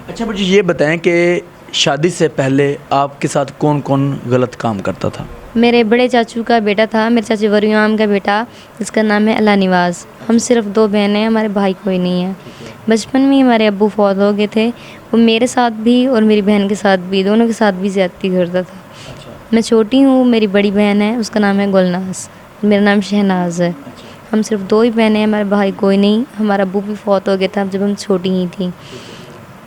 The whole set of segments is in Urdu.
اچھا مجھے یہ بتائیں کہ شادی سے پہلے آپ کے ساتھ کون کون غلط کام کرتا تھا؟ میرے بڑے چاچو کا بیٹا تھا، میرے چاچو وریام کا بیٹا، جس کا نام ہے اللہ نواز۔ ہم صرف 2 بہنیں ہیں، ہمارے بھائی کوئی نہیں ہے۔ بچپن میں ہی ہمارے ابو فوت ہو گئے تھے۔ وہ میرے ساتھ بھی اور میری بہن کے ساتھ بھی، دونوں کے ساتھ بھی زیادتی کرتا تھا۔ میں چھوٹی ہوں، میری بڑی بہن ہے، اس کا نام ہے گلناز، میرا نام شہناز ہے۔ ہم صرف 2 ہی بہنیں ہیں، ہمارے بھائی کوئی نہیں۔ ہمارا ابو بھی فوت ہو گیا تھا جب ہم چھوٹی ہی تھیں۔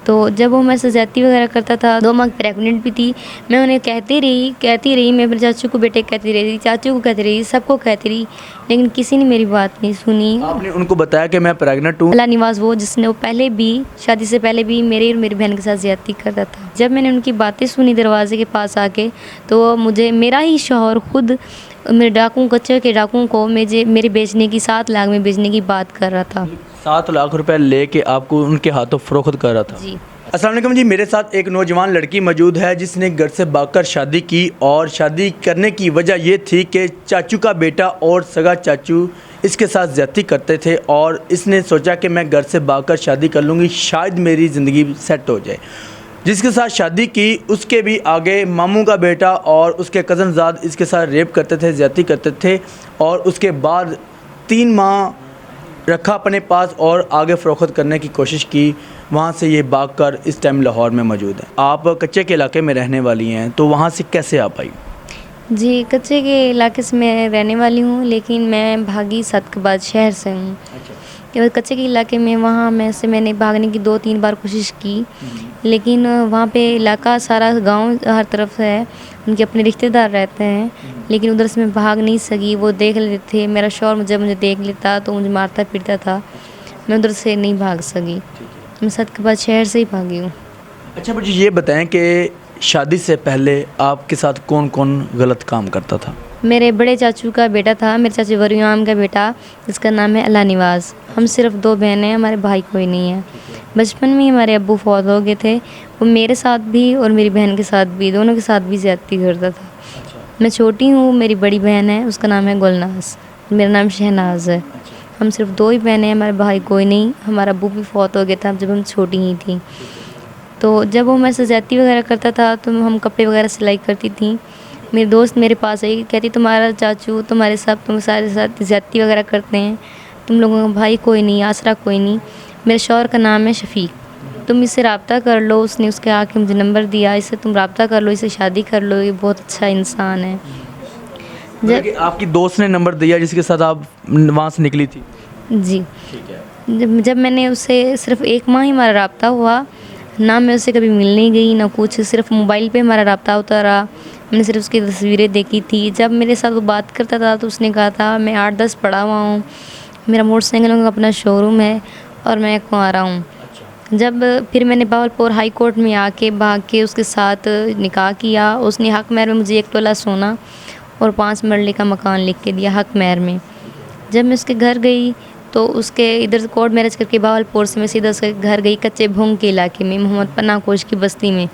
تو جب وہ میرے سے زیادتی وغیرہ کرتا تھا، 2 ماہ پریگننٹ بھی تھی، میں انہیں کہتی رہی، میں اپنے چاچو کو بیٹے کہتی رہی، چاچو کو کہتی رہی، سب کو کہتی رہی، لیکن کسی نے میری بات نہیں سنی۔ آپ نے ان کو بتایا کہ میں پریگننٹ ہوں؟ اللہ نواز وہ جس نے وہ پہلے بھی شادی سے پہلے بھی میری اور میری بہن کے ساتھ زیادتی کرتا تھا۔ جب میں نے ان کی باتیں سنی دروازے کے پاس آ کے، تو مجھے میرا ہی شوہر خود میرے کچے کے ڈاکوؤں کو میرے بیچنے کی 7 لاکھ میں بیچنے کی بات کر رہا تھا۔ 7 لاکھ روپے لے کے آپ کو ان کے ہاتھوں فروخت کر رہا تھا؟ جی۔ السلام علیکم جی، میرے ساتھ ایک نوجوان لڑکی موجود ہے جس نے گھر سے بھاگ کر شادی کی، اور شادی کرنے کی وجہ یہ تھی کہ چاچو کا بیٹا اور سگا چاچو اس کے ساتھ زیادتی کرتے تھے، اور اس نے سوچا کہ میں گھر سے بھاگ کر شادی کر لوں گی، شاید میری زندگی سیٹ ہو جائے۔ جس کے ساتھ شادی کی اس کے بھی آگے ماموں کا بیٹا اور اس کے کزن زاد اس کے ساتھ ریپ کرتے تھے، زیادتی کرتے تھے، اور اس کے بعد 3 ماہ رکھا اپنے پاس اور آگے فروخت کرنے کی کوشش کی۔ وہاں سے یہ بھاگ کر اس ٹائم لاہور میں موجود ہے۔ آپ کچے کے علاقے میں رہنے والی ہیں، تو وہاں سے کیسے آپ آئی؟ جی، کچے کے علاقے سے میں رہنے والی ہوں، لیکن میں بھاگی صدقآباد شہر سے ہوں۔ کچے کے علاقے میں وہاں میں نے بھاگنے کی 2-3 بار کوشش کی، لیکن وہاں پہ علاقہ سارا گاؤں ہر طرف ہے، ان کے اپنے رشتہ دار رہتے ہیں، لیکن ادھر سے میں بھاگ نہیں سکی۔ وہ دیکھ لیتے تھے، میرا شوہر جب مجھے دیکھ لیتا تو مجھے مارتا پیٹتا تھا، میں ادھر سے نہیں بھاگ سکی۔ میں صدقآباد شہر سے ہی بھاگی ہوں۔ اچھا مجھے یہ بتائیں کہ شادی سے پہلے آپ کے ساتھ کون کون غلط کام کرتا تھا؟ میرے بڑے چاچو کا بیٹا تھا، میرے چاچو وریام کا بیٹا، جس کا نام ہے اللہ نواز۔ ہم صرف 2 بہنیں ہیں، ہمارے بھائی کوئی نہیں ہے۔ بچپن میں ہی ہمارے ابو فوت ہو گئے تھے۔ وہ میرے ساتھ بھی اور میری بہن کے ساتھ بھی، دونوں کے ساتھ بھی زیادتی کرتا تھا۔ میں چھوٹی ہوں، میری بڑی بہن ہے، اس کا نام ہے گلناز، میرا نام شہناز ہے۔ ہم صرف 2 ہی بہنیں ہیں، ہمارے بھائی کوئی نہیں۔ ہمارا ابو بھی فوت ہو گیا تھا جب ہم چھوٹی ہی تھیں۔ تو جب وہ میرے سے زیادتی وغیرہ کرتا تھا تو ہم کپڑے وغیرہ سلائی کرتی تھیں۔ میری دوست میرے پاس آئی، کہتی تمہارا چاچو تمہارے ساتھ زیادتی وغیرہ کرتے ہیں، تم لوگوں کا بھائی کوئی نہیں، آسرا کوئی نہیں۔ میرے شوہر کا نام ہے شفیق، تم اس سے رابطہ کر لو۔ اس نے اس کے آ کے مجھے نمبر دیا، اس سے تم رابطہ کر لو، اس سے شادی کر لو، یہ بہت اچھا انسان ہے۔ آپ کی دوست نے نمبر دیا جس کے ساتھ آپ وہاں سے نکلی تھی؟ جی۔ جب میں نے اس سے صرف 1 ماہ ہی ہمارا رابطہ ہوا، نہ میں اس سے کبھی ملنے گئی نہ کچھ، صرف موبائل پہ ہمارا رابطہ ہوتا رہا۔ میں نے صرف اس کی تصویریں دیکھی تھی۔ جب میرے ساتھ وہ بات کرتا تھا تو اس نے کہا تھا میں 8-10 پڑھا ہوا ہوں، میرا موٹر سائیکلوں کا اپنا شو روم ہے اور میں کنوارا ہوں۔ جب پھر میں نے بہاولپور ہائی کورٹ میں آ کے بھاگ کے اس کے ساتھ نکاح کیا، اس نے حق مہر میں مجھے 1 تولہ سونا اور 5 مرلے کا مکان لکھ کے دیا حق مہر میں۔ جب میں اس کے گھر گئی تو اس کے ادھر کورٹ میرج کر کے بہاولپور سے میں سیدھا اس کے گھر گئی، کچے بھونگ کے علاقے میں، محمد پناہ کوش کی بستی میں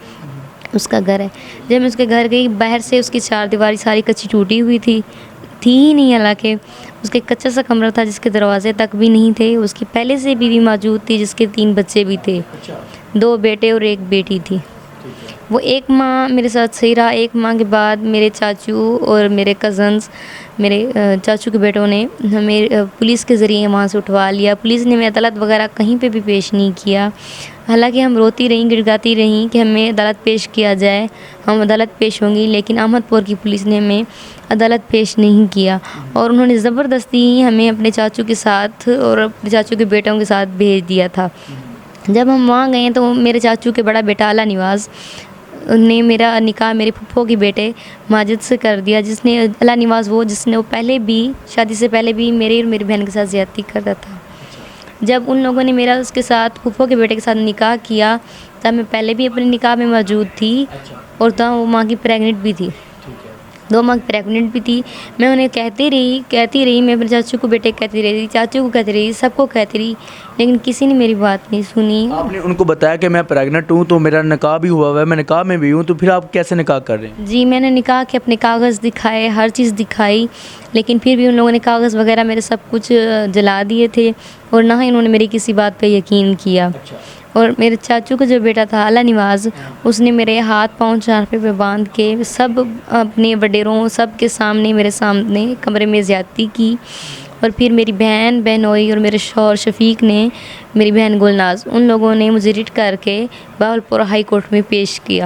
اس کا گھر ہے۔ جب میں اس کے گھر گئی، باہر سے اس کی 4 دیواری ساری کچی ٹوٹی ہوئی تھی ہی نہیں، حالانکہ اس کے کچا سا کمرہ تھا جس کے دروازے تک بھی نہیں تھے۔ اس کی پہلے سے بیوی موجود تھی جس کے 3 بچے بھی تھے، 2 بیٹے اور 1 بیٹی تھی۔ وہ 1 ماہ میرے ساتھ صحیح رہا۔ 1 ماہ کے بعد میرے چاچو اور میرے کزنز، میرے چاچو کے بیٹوں نے ہمیں پولیس کے ذریعے وہاں سے اٹھوا لیا۔ پولیس نے ہمیں عدالت وغیرہ کہیں پہ بھی پیش نہیں کیا، حالانکہ ہم روتی رہیں، گڑگاتی رہیں کہ ہمیں عدالت پیش کیا جائے، ہم عدالت پیش ہوں گی، لیکن احمد پور کی پولیس نے ہمیں عدالت پیش نہیں کیا، اور انہوں نے زبردستی ہمیں اپنے چاچو کے ساتھ اور اپنے چاچو کے بیٹوں کے ساتھ بھیج دیا تھا۔ جب ہم وہاں گئے تو میرے چاچو کے بڑا بیٹا اللہ نواز نے میرا نکاح میرے پھپھو کے بیٹے ماجد سے کر دیا، جس نے اللہ نواز وہ جس نے وہ پہلے بھی شادی سے پہلے بھی میری اور میری بہن کے ساتھ زیادتی کرتا تھا۔ جب ان لوگوں نے میرا اس کے ساتھ پھپھو کے بیٹے کے ساتھ نکاح کیا، تب میں پہلے بھی اپنے نکاح میں موجود تھی، اور تب وہ ماں کی پریگننٹ بھی تھی، 2 ماہ پریگننٹ بھی تھی۔ میں انہیں کہتی رہی، میں اپنے چاچو کو بیٹے کہتی رہی، چاچو کو کہتی رہی، سب کو کہتی رہی، لیکن کسی نے میری بات نہیں سنی۔ آپ نے ان کو بتایا کہ میں پریگننٹ ہوں، تو میرا نکاح بھی ہوا ہے، میں نکاح میں بھی ہوں، تو پھر آپ کیسے نکاح کر رہے ہیں؟ جی، میں نے نکاح کے اپنے کاغذ دکھائے، ہر چیز دکھائی، لیکن پھر بھی ان لوگوں نے کاغذ وغیرہ میرے سب کچھ جلا دیے تھے، اور نہ ہی انہوں نے میری کسی بات پہ یقین کیا۔ اور میرے چاچو کا جو بیٹا تھا اللہ نواز، اس نے میرے ہاتھ پاؤں چارپے پہ باندھ کے سب اپنے وڈیروں سب کے سامنے میرے سامنے کمرے میں زیادتی کی. اور پھر میری بہن بہنوئی اور میرے شوہر شفیق نے، میری بہن گلناز، ان لوگوں نے مجھے ریٹ کر کے بہاولپور ہائی کورٹ میں پیش کیا.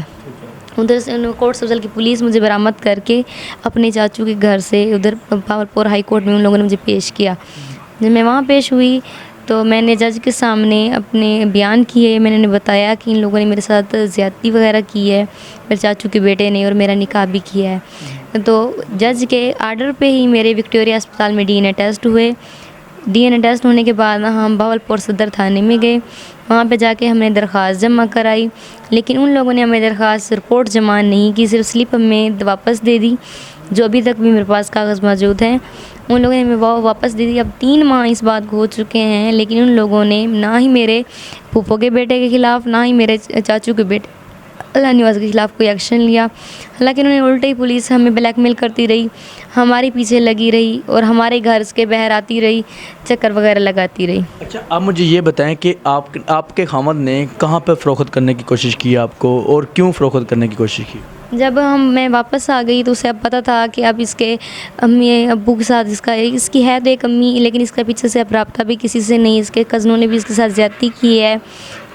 ادھر سے کورٹ سبزل کی پولیس مجھے برآمد کر کے اپنے چاچو کے گھر سے ادھر بہاولپور ہائی کورٹ میں ان لوگوں نے مجھے پیش کیا. جب میں وہاں پیش ہوئی تو میں نے جج کے سامنے اپنے بیان کیے. میں نے بتایا کہ ان لوگوں نے میرے ساتھ زیادتی وغیرہ کی ہے، میرے چاچو کے بیٹے نے، اور میرا نکاح بھی کیا ہے. تو جج کے آرڈر پہ ہی میرے وکٹوریہ اسپتال میں DNA ٹیسٹ ہوئے. DNA ٹیسٹ ہونے کے بعد ہم بہاولپور صدر تھانے میں گئے. وہاں پہ جا کے ہم نے درخواست جمع کرائی، لیکن ان لوگوں نے ہمیں درخواست رپورٹ جمع نہیں کی، صرف سلپ ہمیں واپس دے دی، جو ابھی تک بھی میرے پاس کاغذ موجود ہیں. ان لوگوں نے ہمیں وہ واپس دے دی. اب 3 ماہ اس بات کو ہو چکے ہیں، لیکن ان لوگوں نے نہ ہی میرے پھوپھو کے بیٹے کے خلاف، نہ ہی میرے چاچو کے بیٹے اللہ نواز کے خلاف کوئی ایکشن لیا. حالانکہ انہوں نے الٹا ہی پولیس ہمیں بلیک میل کرتی رہی، ہمارے پیچھے لگی رہی، اور ہمارے گھر کے باہر آتی رہی، چکر وغیرہ لگاتی رہی. اچھا، آپ مجھے یہ بتائیں کہ آپ کے خامد نے کہاں پہ فروخت کرنے کی کوشش کی آپ کو، اور کیوں فروخت کرنے کی کوشش کی؟ جب میں واپس آ گئی تو اسے اب پتہ تھا کہ اب اس کے امی ابو کے ساتھ اس کی ہے تو ایک امی، لیکن اس کا پیچھے سے اب رابطہ بھی کسی سے نہیں. اس کے کزنوں نے بھی اس کے ساتھ زیادتی کی ہے.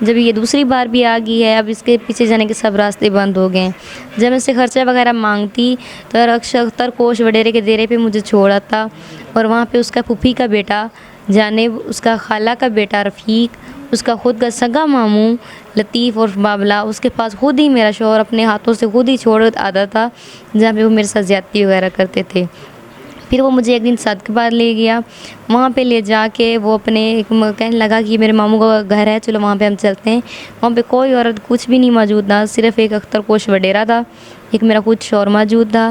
جب یہ دوسری بار بھی آ گئی ہے، اب اس کے پیچھے جانے کے سب راستے بند ہو گئے ہیں. جب میں اس سے خرچہ وغیرہ مانگتی تو اختر کوش وڈیرے کے ڈیرے پہ مجھے چھوڑا تھا، اور وہاں پہ اس کا پھوپھی کا بیٹا جانب، اس کا خالہ کا بیٹا رفیق، اس کا خود کا سگا ماموں لطیف اور بابلا، اس کے پاس خود ہی میرا شوہر اپنے ہاتھوں سے خود ہی چھوڑ آتا تھا، جہاں پہ وہ میرے ساتھ زیادتی وغیرہ کرتے تھے. پھر وہ مجھے ایک دن صدقے بعد لے گیا. وہاں پہ لے جا کے وہ اپنے کہنے لگا کہ میرے ماموں کا گھر ہے، چلو وہاں پہ ہم چلتے ہیں. وہاں پہ کوئی عورت کچھ بھی نہیں موجود تھا، صرف ایک اختر کوش وڈیرا تھا، ایک میرا خود شوہر موجود تھا،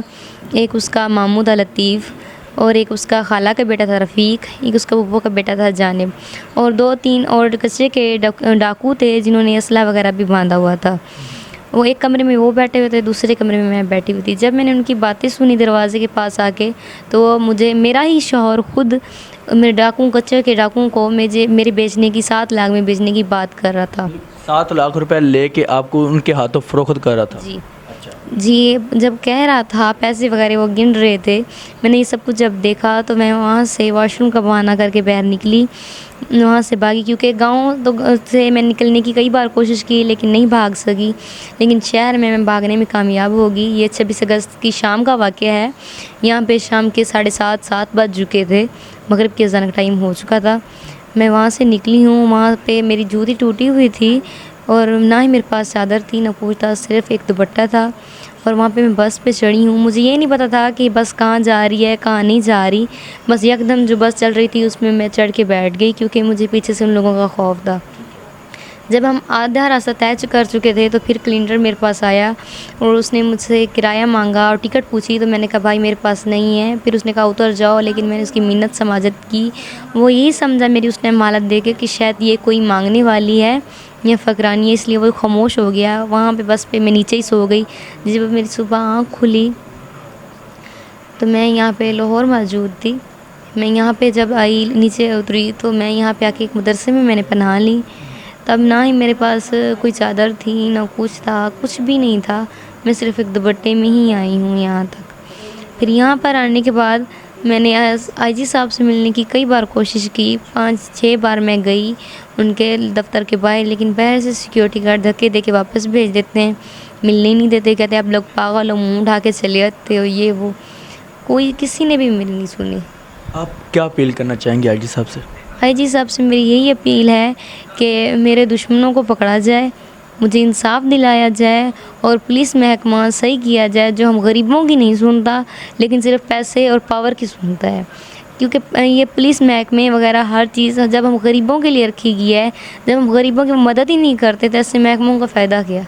ایک اس کا ماموں تھا لطیف، اور ایک اس کا خالہ کا بیٹا تھا رفیق، ایک اس کا پھوپھو کا بیٹا تھا جانب، اور 2-3 اور کچرے کے ڈاکو تھے جنہوں نے اسلحہ وغیرہ بھی باندھا ہوا تھا. وہ ایک کمرے میں وہ بیٹھے ہوئے تھے، دوسرے کمرے میں میں بیٹھی ہوئی تھی. جب میں نے ان کی باتیں سنی دروازے کے پاس آ کے، تو وہ مجھے میرا ہی شوہر خود میرے کچرے کے ڈاکوؤں کو میرے بیچنے کی 7 لاکھ میں بیچنے کی بات کر رہا تھا. 7 لاکھ روپے لے کے آپ کو ان کے ہاتھوں فروخت کر رہا تھا؟ جی. جب کہہ رہا تھا پیسے وغیرہ وہ گن رہے تھے، میں نے یہ سب کچھ جب دیکھا تو میں وہاں سے واش روم کا بہانہ کر کے باہر نکلی، وہاں سے بھاگی. کیونکہ گاؤں سے میں نکلنے کی کئی بار کوشش کی لیکن نہیں بھاگ سکی، لیکن شہر میں بھاگنے میں کامیاب ہوگی. یہ 26 اگست کی شام کا واقعہ ہے. یہاں پہ شام کے 7:30 بج چکے تھے، مغرب کے اذان کا ٹائم ہو چکا تھا. میں وہاں سے نکلی ہوں. وہاں پہ میری جوتی ٹوٹی ہوئی تھی، اور نہ ہی میرے پاس چادر تھی نہ کچھ تھا، صرف ایک دوپٹہ تھا. اور وہاں پہ میں بس پہ چڑھی ہوں. مجھے یہ نہیں پتہ تھا کہ بس کہاں جا رہی ہے کہاں نہیں جا رہی. بس یکدم جو بس چل رہی تھی اس میں میں چڑھ کے بیٹھ گئی، کیونکہ مجھے پیچھے سے ان لوگوں کا خوف تھا. جب ہم آدھا راستہ طے کر چکے تھے تو پھر کلینڈر میرے پاس آیا، اور اس نے مجھ سے کرایہ مانگا اور ٹکٹ پوچھی. تو میں نے کہا بھائی میرے پاس نہیں ہے. پھر اس نے کہا اتر جاؤ، لیکن میں نے اس کی منت سماجت کی. وہ یہی سمجھا میری اس ٹائم حالت دیکھ کے کہ شاید یہ کوئی مانگنے والی ہے یا فقرانی ہے، اس لیے وہ خاموش ہو گیا. وہاں پہ بس پہ میں نیچے ہی سو گئی. جب میری صبح آنکھ کھلی تو میں یہاں پہ لاہور موجود تھی. میں یہاں پہ جب آئی نیچے اتری تو میں یہاں پہ آ کے ایک مدرسے میں نے پناہ لی. تب نہ ہی میرے پاس کوئی چادر تھی نہ کچھ تھا، کچھ بھی نہیں تھا. میں صرف ایک دوپٹے میں ہی آئی ہوں یہاں تک. پھر یہاں پر آنے کے بعد میں نے آئی جی صاحب سے ملنے کی کئی بار کوشش کی. 5-6 بار میں گئی ان کے دفتر کے باہر، لیکن باہر سے سیکیورٹی گارڈ دھکے دے کے واپس بھیج دیتے ہیں، ملنے نہیں دیتے. کہتے ہیں آپ لوگ پاگل ہو، منہ اٹھا کے چلے آتے ہو، یہ وہ. کسی نے بھی میری نہیں سنی. آپ کیا اپیل کرنا چاہیں گے آئی جی صاحب سے؟ آئی جی صاحب سے میری یہی اپیل ہے کہ میرے دشمنوں کو پکڑا جائے، مجھے انصاف دلایا جائے، اور پولیس محکمہ صحیح کیا جائے، جو ہم غریبوں کی نہیں سنتا لیکن صرف پیسے اور پاور کی سنتا ہے. کیونکہ یہ پولیس محکمے وغیرہ ہر چیز جب ہم غریبوں کے لیے رکھی گئی ہے، جب ہم غریبوں کی مدد ہی نہیں کرتے تو ایسے محکموں کا فائدہ کیا؟